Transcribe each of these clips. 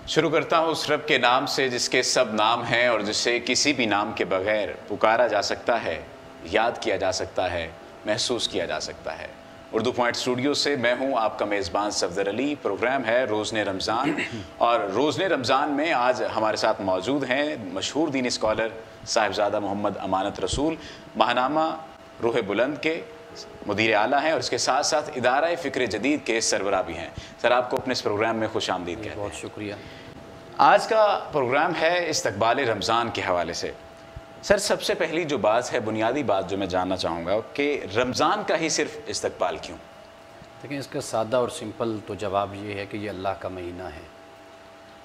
شروع کرتا ہوں اس رب کے نام سے جس کے سب نام ہیں اور جسے کسی بھی نام کے بغیر پکارا جا سکتا ہے، یاد کیا جا سکتا ہے، محسوس کیا جا سکتا ہے۔ اردو پوائنٹ اسٹوڈیو سے میں ہوں آپ کا میزبان صفدر علی۔ پروگرام ہے روزن رمضان، اور روزن رمضان میں آج ہمارے ساتھ موجود ہیں مشہور دینی اسکالر صاحبزادہ محمد امانت رسول، ماہنامہ روح بلند کے مدیر اعلیٰ ہیں، اور اس کے ساتھ ساتھ ادارہ فکر جدید کے سربراہ بھی ہیں۔ سر، آپ کو اپنے اس پروگرام میں خوش آمدید کہتے ہیں۔ بہت شکریہ۔ آج کا پروگرام ہے استقبال رمضان کے حوالے سے۔ سر، سب سے پہلی جو بات ہے، بنیادی بات جو میں جاننا چاہوں گا کہ رمضان کا ہی صرف استقبال کیوں؟ دیکھیں، اس کا سادہ اور سمپل تو جواب یہ ہے کہ یہ اللہ کا مہینہ ہے۔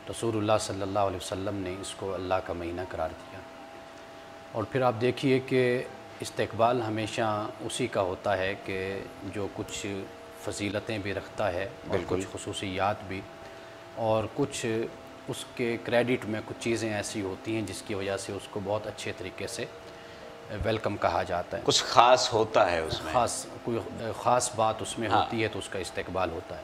رسول اللہ صلی اللہ علیہ وسلم نے اس کو اللہ کا مہینہ قرار دیا، اور پھر آپ دیکھیے کہ استقبال ہمیشہ اسی کا ہوتا ہے کہ جو کچھ فضیلتیں بھی رکھتا ہے اور کچھ خصوصیات بھی، اور کچھ اس کے کریڈٹ میں کچھ چیزیں ایسی ہوتی ہیں جس کی وجہ سے اس کو بہت اچھے طریقے سے ویلکم کہا جاتا ہے۔ کچھ خاص ہوتا ہے اس میں، کوئی خاص بات اس میں ہوتی ہے تو اس کا استقبال ہوتا ہے۔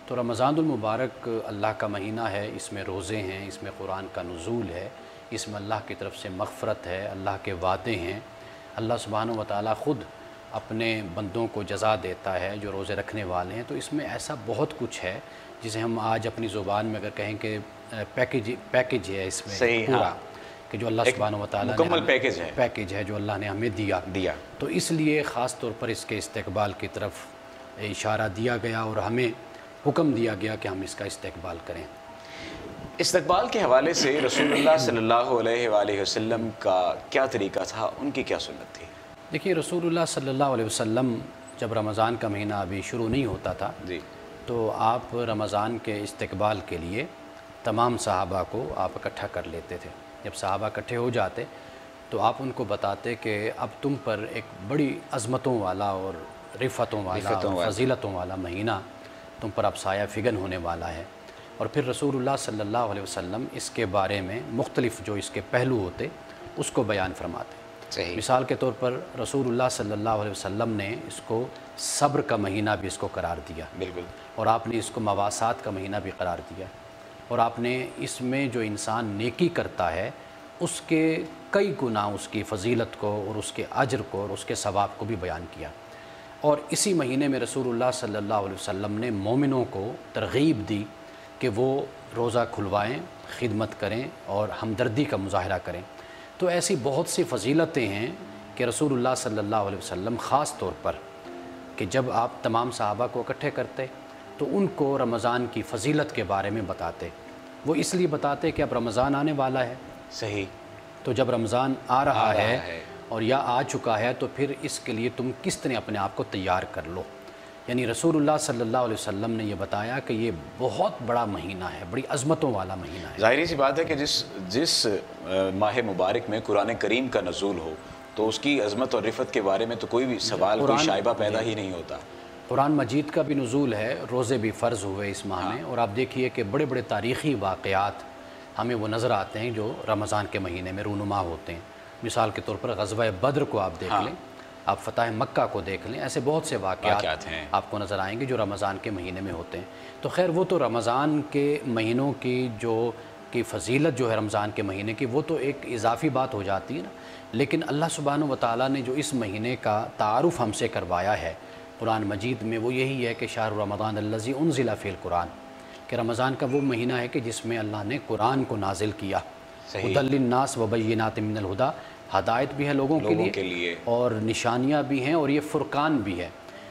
تو رمضان المبارک اللہ کا مہینہ ہے، اس میں روزے ہیں، اس میں قرآن کا نزول ہے، اس میں اللہ کی طرف سے مغفرت ہے، اللہ کے وعدے ہیں، اللہ سبحانہ و تعالیٰ خود اپنے بندوں کو جزا دیتا ہے جو روزے رکھنے والے ہیں۔ تو اس میں ایسا بہت کچھ ہے جسے ہم آج اپنی زبان میں اگر کہیں کہ پیکج ہے اس میں پورا، کہ جو اللہ سبحانہ و تعالیٰ مکمل پیکج ہے جو اللہ نے ہمیں دیا۔ تو اس لیے خاص طور پر اس کے استقبال کی طرف اشارہ دیا گیا اور ہمیں حکم دیا گیا کہ ہم اس کا استقبال کریں۔ استقبال کے حوالے سے رسول اللہ صلی اللہ علیہ وآلہ وسلم کا کیا طریقہ تھا، ان کی کیا سنت تھی؟ دیکھیے، رسول اللہ صلی اللہ علیہ وسلم جب رمضان کا مہینہ ابھی شروع نہیں ہوتا تھا تو آپ رمضان کے استقبال کے لیے تمام صحابہ کو آپ اکٹھا کر لیتے تھے۔ جب صحابہ اکٹھے ہو جاتے تو آپ ان کو بتاتے کہ اب تم پر ایک بڑی عظمتوں والا اور رفتوں والا اور فضیلتوں والا مہینہ تم پر اب سایہ فگن ہونے والا ہے۔ اور پھر رسول اللہ صلی اللہ علیہ وسلم اس کے بارے میں مختلف جو اس کے پہلو ہوتے اس کو بیان فرماتے۔ مثال کے طور پر رسول اللہ صلی اللہ علیہ وسلم نے اس کو صبر کا مہینہ بھی اس کو قرار دیا، بالکل، اور آپ نے اس کو مواسات کا مہینہ بھی قرار دیا، اور آپ نے اس میں جو انسان نیکی کرتا ہے اس کے کئی گنا اس کی فضیلت کو اور اس کے اجر کو اور اس کے ثواب کو بھی بیان کیا۔ اور اسی مہینے میں رسول اللہ صلی اللہ علیہ وسلم نے مومنوں کو ترغیب دی کہ وہ روزہ کھلوائیں، خدمت کریں اور ہمدردی کا مظاہرہ کریں۔ تو ایسی بہت سی فضیلتیں ہیں کہ رسول اللہ صلی اللہ علیہ وسلم خاص طور پر کہ جب آپ تمام صحابہ کو اکٹھے کرتے تو ان کو رمضان کی فضیلت کے بارے میں بتاتے۔ وہ اس لیے بتاتے کہ اب رمضان آنے والا ہے، صحیح، تو جب رمضان آ رہا ہے اور یا آ چکا ہے تو پھر اس کے لیے تم کس طرح اپنے آپ کو تیار کر لو۔ یعنی رسول اللہ صلی اللہ علیہ وسلم نے یہ بتایا کہ یہ بہت بڑا مہینہ ہے، بڑی عظمتوں والا مہینہ ہے۔ ظاہری سی بات ہے کہ جس ماہ مبارک میں قرآن کریم کا نزول ہو تو اس کی عظمت اور رفت کے بارے میں تو کوئی بھی سوال، کوئی شائبہ پیدا ہی نہیں ہوتا۔ قرآن مجید کا بھی نزول ہے، روزے بھی فرض ہوئے اس ماہ میں، اور آپ دیکھیے کہ بڑے بڑے تاریخی واقعات ہمیں وہ نظر آتے ہیں جو رمضان کے مہینے میں رونما ہوتے ہیں۔ مثال کے طور پر غزوہ بدر کو آپ دیکھ لیں، آپ فتح مکہ کو دیکھ لیں، ایسے بہت سے واقعات ہیں آپ کو نظر آئیں گے جو رمضان کے مہینے میں ہوتے ہیں۔ تو خیر وہ تو رمضان کے مہینوں کی فضیلت جو ہے رمضان کے مہینے کی، وہ تو ایک اضافی بات ہو جاتی ہے نا، لیکن اللہ سبحانہ و تعالیٰ نے جو اس مہینے کا تعارف ہم سے کروایا ہے قرآن مجید میں، وہ یہی ہے کہ شہر رمضان الذی انزل فیہ القرآن، کہ رمضان کا وہ مہینہ ہے کہ جس میں اللہ نے قرآن کو نازل کیا۔ ھدی للناس وبینات من الہدی، ہدایت بھی ہے لوگوں کے لیے اور نشانیاں بھی ہیں، اور یہ فرقان بھی ہے۔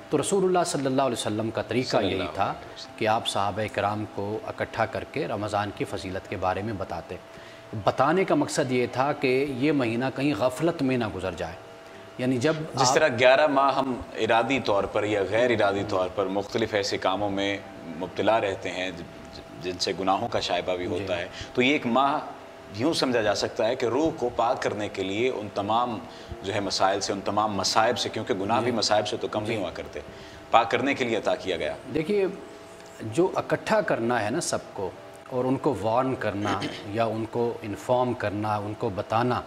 تو رسول اللہ صلی اللہ علیہ وسلم کا طریقہ یہی تھا کہ آپ صحابہ کرام کو اکٹھا کر کے رمضان کی فضیلت کے بارے میں بتاتے۔ بتانے کا مقصد یہ تھا کہ یہ مہینہ کہیں غفلت میں نہ گزر جائے۔ یعنی جس طرح 11 ماہ ہم ارادی طور پر یا غیر ارادی طور پر مختلف ایسے کاموں میں مبتلا رہتے ہیں جن سے گناہوں کا شائبہ بھی ہوتا ہے، تو یہ ایک ماہ یوں سمجھا جا سکتا ہے کہ روح کو پاک کرنے کے لیے ان تمام جو ہے مسائل سے، ان تمام مصائب سے، کیونکہ گناہ بھی مصائب سے تو کم نہیں ہوا کرتے، پاک کرنے کے لیے عطا کیا گیا۔ دیکھیے، جو اکٹھا کرنا ہے نا سب کو، اور ان کو وارن کرنا یا ان کو انفارم کرنا، ان کو بتانا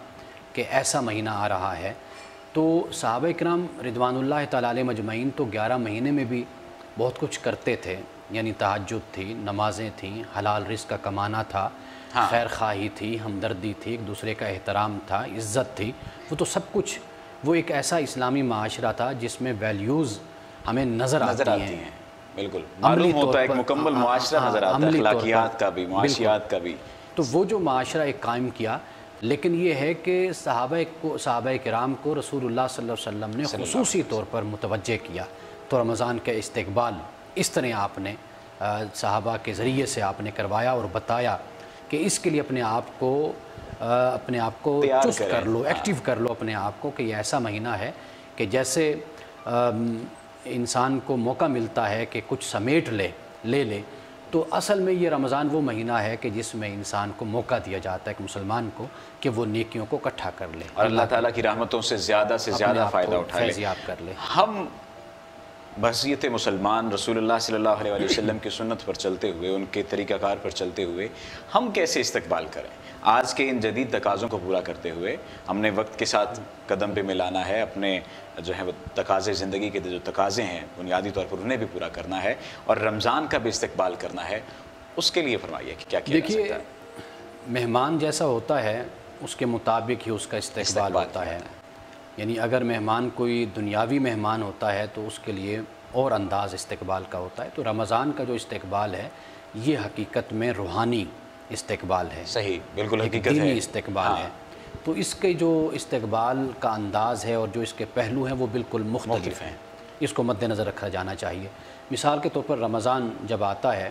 کہ ایسا مہینہ آ رہا ہے، تو صحابہ کرام رضوان اللہ تعالیٰ علیہ مجمعین تو 11 مہینے میں بھی بہت کچھ کرتے تھے، یعنی تہجد تھی، نمازیں تھیں، حلال رزق کا کمانا تھا، خیر خواہی تھی، ہمدردی تھی، ایک دوسرے کا احترام تھا، عزت تھی، وہ تو سب کچھ وہ ایک ایسا اسلامی معاشرہ تھا جس میں ویلیوز ہمیں نظر آتی ہیں۔ بالکل معلوم ہوتا ہے، ایک مکمل معاشرہ نظر آتا ہے، اخلاقیات کا بھی، معاشیات کا بھی۔ تو وہ جو معاشرہ ایک قائم کیا، لیکن یہ ہے کہ صحابہ کرام کو رسول اللہ صلی اللہ علیہ وسلم نے خصوصی طور پر متوجہ کیا، تو رمضان کا استقبال اس طرح آپ نے صحابہ کے ذریعے سے آپ نے کروایا اور بتایا کہ اس کے لیے اپنے آپ کو چست کر لو، ایکٹیو کر لو اپنے آپ کو، کہ یہ ایسا مہینہ ہے کہ جیسے انسان کو موقع ملتا ہے کہ کچھ سمیٹ لے تو اصل میں یہ رمضان وہ مہینہ ہے کہ جس میں انسان کو موقع دیا جاتا ہے کہ مسلمان کو کہ وہ نیکیوں کو اکٹھا کر لے اور اللہ تعالیٰ کی رحمتوں سے زیادہ فائدہ اٹھا لے، فیضیاب کر لے۔ ہم بحیثیت مسلمان رسول اللہ صلی اللہ علیہ وسلم کی سنت پر چلتے ہوئے، ان کے طریقہ کار پر چلتے ہوئے ہم کیسے استقبال کریں؟ آج کے ان جدید تقاضوں کو پورا کرتے ہوئے ہم نے وقت کے ساتھ قدم پہ ملانا ہے، اپنے جو ہے وہ تقاضے، زندگی کے جو تقاضے ہیں بنیادی طور پر انہیں بھی پورا کرنا ہے، اور رمضان کا بھی استقبال کرنا ہے۔ اس کے لیے فرمائیے کہ کیا کیا جا سکتا ہے؟ مہمان جیسا ہوتا ہے اس کے مطابق ہی اس کا استقبال ہوتا ہے، یعنی اگر مہمان کوئی دنیاوی مہمان ہوتا ہے تو اس کے لیے اور انداز استقبال کا ہوتا ہے، تو رمضان کا جو استقبال ہے یہ حقیقت میں روحانی استقبال ہے، صحیح، بالکل حقیقت ہے، دینی استقبال ہے۔ تو اس کے جو استقبال کا انداز ہے اور جو اس کے پہلو ہیں وہ بالکل مختلف ہیں، اس کو مد نظر رکھا جانا چاہیے۔ مثال کے طور پر رمضان جب آتا ہے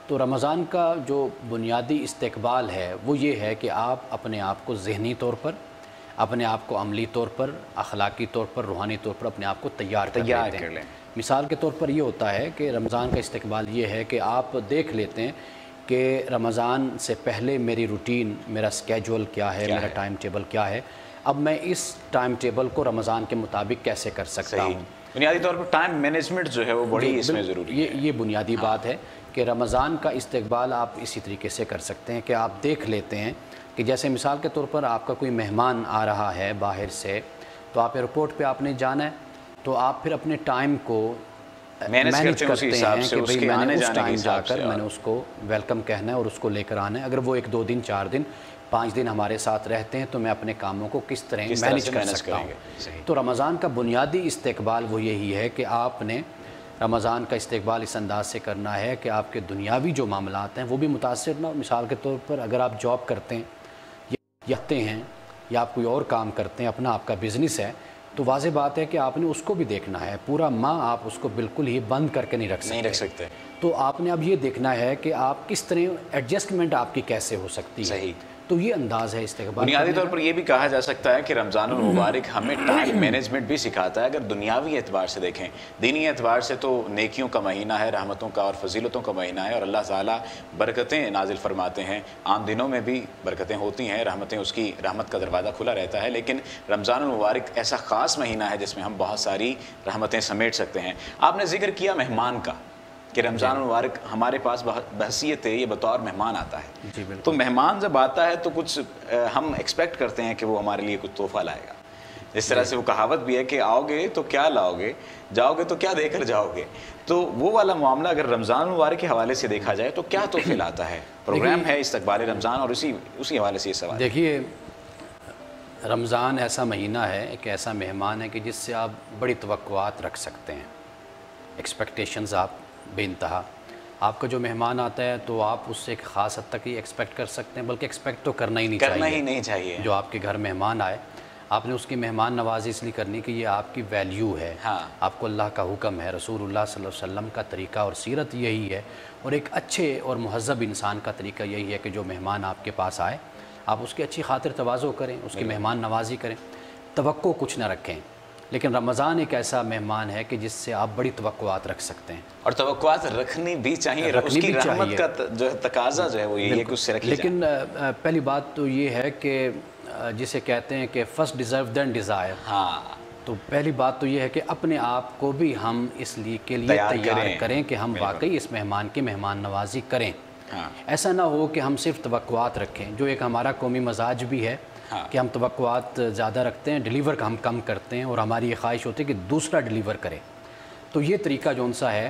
تو رمضان کا جو بنیادی استقبال ہے وہ یہ ہے کہ آپ اپنے آپ کو ذہنی طور پر، اپنے آپ کو عملی طور پر، اخلاقی طور پر، روحانی طور پر اپنے آپ کو تیار کر لیں۔ مثال کے طور پر یہ ہوتا ہے کہ رمضان کا استقبال یہ ہے کہ آپ دیکھ لیتے ہیں کہ رمضان سے پہلے میری روٹین، میرا سکیجول کیا ہے، میرا ٹائم ٹیبل کیا ہے، اب میں اس ٹائم ٹیبل کو رمضان کے مطابق کیسے کر سکتا ہوں۔ بنیادی طور پر ٹائم مینجمنٹ جو ہے وہ بڑی اس میں ضروری ہے، یہ بنیادی بات ہے کہ رمضان کا استقبال آپ اسی طریقے سے کر سکتے ہیں کہ آپ دیکھ لیتے ہیں کہ جیسے مثال کے طور پر آپ کا کوئی مہمان آ رہا ہے باہر سے، تو آپ ایئرپورٹ پہ آپ نے جانا ہے، تو آپ پھر اپنے ٹائم کو مینیج کرتے ہیں کہ بھئی میں نے اس ٹائم جا کر میں نے اس کو ویلکم کہنا ہے اور اس کو لے کر آنا ہے۔ اگر وہ 1 2 دن 4 دن 5 دن ہمارے ساتھ رہتے ہیں تو میں اپنے کاموں کو کس طرح مینیج کر سکتا ہوں۔ تو رمضان کا بنیادی استقبال وہ یہی ہے کہ آپ نے رمضان کا استقبال اس انداز سے کرنا ہے کہ آپ کے دنیاوی جو معاملات ہیں وہ بھی متاثر نہ ہو۔ مثال کے طور پر اگر آپ جاب کرتے ہیں یا آپ کوئی اور کام کرتے ہیں، اپنا آپ کا بزنس ہے، تو واضح بات ہے کہ آپ نے اس کو بھی دیکھنا ہے، پورا ماہ آپ اس کو بالکل ہی بند کر کے نہیں رکھ سکتے۔ تو آپ نے اب یہ دیکھنا ہے کہ آپ کس طرح ایڈجسٹمنٹ آپ کی کیسے ہو سکتی ہے، تو یہ انداز ہے استقبال۔ بنیادی طور پر یہ بھی کہا جا سکتا ہے کہ رمضان المبارک ہمیں ٹائم مینجمنٹ بھی سکھاتا ہے۔ اگر دنیاوی اعتبار سے دیکھیں، دینی اعتبار سے تو نیکیوں کا مہینہ ہے، رحمتوں کا اور فضیلتوں کا مہینہ ہے، اور اللہ تعالیٰ برکتیں نازل فرماتے ہیں۔ عام دنوں میں بھی برکتیں ہوتی ہیں، رحمتیں، اس کی رحمت کا دروازہ کھلا رہتا ہے، لیکن رمضان المبارک ایسا خاص مہینہ ہے جس میں ہم بہت ساری رحمتیں سمیٹ سکتے ہیں۔ آپ نے ذکر کیا مہمان کا کہ رمضان المبارک ہمارے پاس بحیثیت ہے، یہ بطور مہمان آتا ہے، تو مہمان جب آتا ہے تو کچھ ہم ایکسپیکٹ کرتے ہیں کہ وہ ہمارے لیے کچھ تحفہ لائے گا۔ جس طرح سے وہ کہاوت بھی ہے کہ آؤ گے تو کیا لاؤ گے، جاؤ گے تو کیا دے کر جاؤ گے، تو وہ والا معاملہ اگر رمضان المبارک کے حوالے سے دیکھا جائے تو کیا تحفے لاتا ہے؟ پروگرام ہے استقبال رمضان، اور اسی حوالے سے یہ سوال۔ دیکھیے، رمضان ایسا مہینہ ہے، ایک ایسا مہمان ہے کہ جس سے آپ بڑی توقعات رکھ سکتے ہیں، ایکسپیکٹیشنز آپ بے انتہا۔ آپ کا جو مہمان آتا ہے تو آپ اس سے ایک خاص حد تک ہی ایکسپیکٹ کر سکتے ہیں، بلکہ ایکسپیکٹ تو کرنا ہی نہیں چاہیے۔ جو آپ کے گھر مہمان آئے، آپ نے اس کی مہمان نوازی اس لیے کرنی کہ یہ آپ کی ویلیو ہے، آپ کو اللہ کا حکم ہے، رسول اللہ صلی اللہ علیہ وسلم کا طریقہ اور سیرت یہی ہے، اور ایک اچھے اور مہذب انسان کا طریقہ یہی ہے کہ جو مہمان آپ کے پاس آئے آپ اس کی اچھی خاطر تواضع کریں، اس کی مہمان نوازی کریں، توقع کچھ نہ رکھیں۔ لیکن رمضان ایک ایسا مہمان ہے کہ جس سے آپ بڑی توقعات رکھ سکتے ہیں، اور توقعات رکھنی بھی چاہیے، اس کی رحمت کا جو تقاضا جو ہے وہ یہ ہے کہ اس سے رکھی جائے۔ لیکن پہلی بات تو یہ ہے کہ جسے کہتے ہیں کہ فرسٹ ڈیزرو دین ڈیزائر، تو پہلی بات تو یہ ہے کہ اپنے آپ کو بھی ہم اس لیے تیار کریں کہ ہم واقعی اس مہمان کی مہمان نوازی کریں۔ ایسا نہ ہو کہ ہم صرف توقعات رکھیں، جو ایک ہمارا قومی مزاج بھی ہے کہ ہم توقعات زیادہ رکھتے ہیں، ڈیلیور کا ہم کم کرتے ہیں، اور ہماری یہ خواہش ہوتی ہے کہ دوسرا ڈیلیور کرے۔ تو یہ طریقہ جو ان سا ہے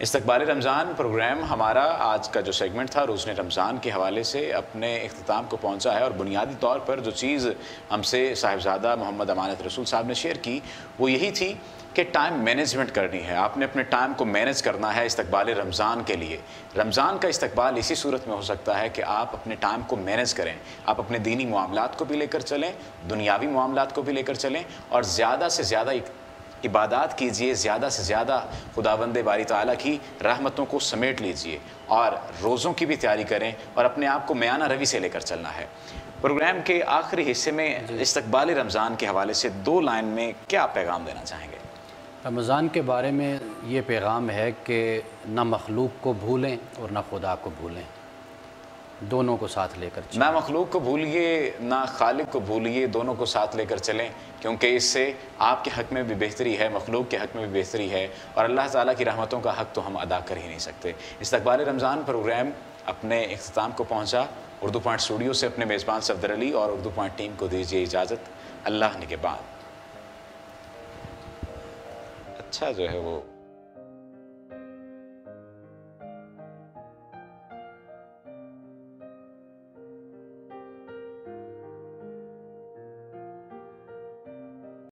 استقبال رمضان پروگرام ہمارا آج کا جو سیگمنٹ تھا روزن رمضان کے حوالے سے اپنے اختتام کو پہنچا ہے، اور بنیادی طور پر جو چیز ہم سے صاحبزادہ محمد امانت رسول صاحب نے شیئر کی وہ یہی تھی کہ ٹائم مینجمنٹ کرنی ہے. آپ نے اپنے ٹائم کو مینج کرنا ہے استقبال رمضان کے لیے. رمضان کا استقبال اسی صورت میں ہو سکتا ہے کہ آپ اپنے ٹائم کو مینج کریں. آپ اپنے دینی معاملات کو بھی لے کر چلیں، دنیاوی معاملات کو بھی لے کر چلیں، اور زیادہ سے زیادہ عبادات کیجئے، زیادہ سے زیادہ خداوند باری تعالیٰ کی رحمتوں کو سمیٹ لیجئے، اور روزوں کی بھی تیاری کریں، اور اپنے آپ کو میانہ روی سے لے کر چلنا ہے. پروگرام کے آخری حصے میں استقبال رمضان کے حوالے سے 2 لائن میں کیا پیغام دینا چاہیں گے؟ رمضان کے بارے میں یہ پیغام ہے کہ نہ مخلوق کو بھولیں اور نہ خدا کو بھولیں، دونوں کو ساتھ لے کر چلیں. نہ مخلوق کو بھولیے نہ خالق کو بھولیے، دونوں کو ساتھ لے کر چلیں، کیونکہ اس سے آپ کے حق میں بھی بہتری ہے، مخلوق کے حق میں بھی بہتری ہے، اور اللہ تعالیٰ کی رحمتوں کا حق تو ہم ادا کر ہی نہیں سکتے. استقبال رمضان پروگرام اپنے اختتام کو پہنچا. اردو پوائنٹ اسٹوڈیو سے اپنے میزبان صفدر علی اور اردو پوائنٹ ٹیم کو دیجیے اجازت. اللہ نگہبان. اچھا جو ہے وہ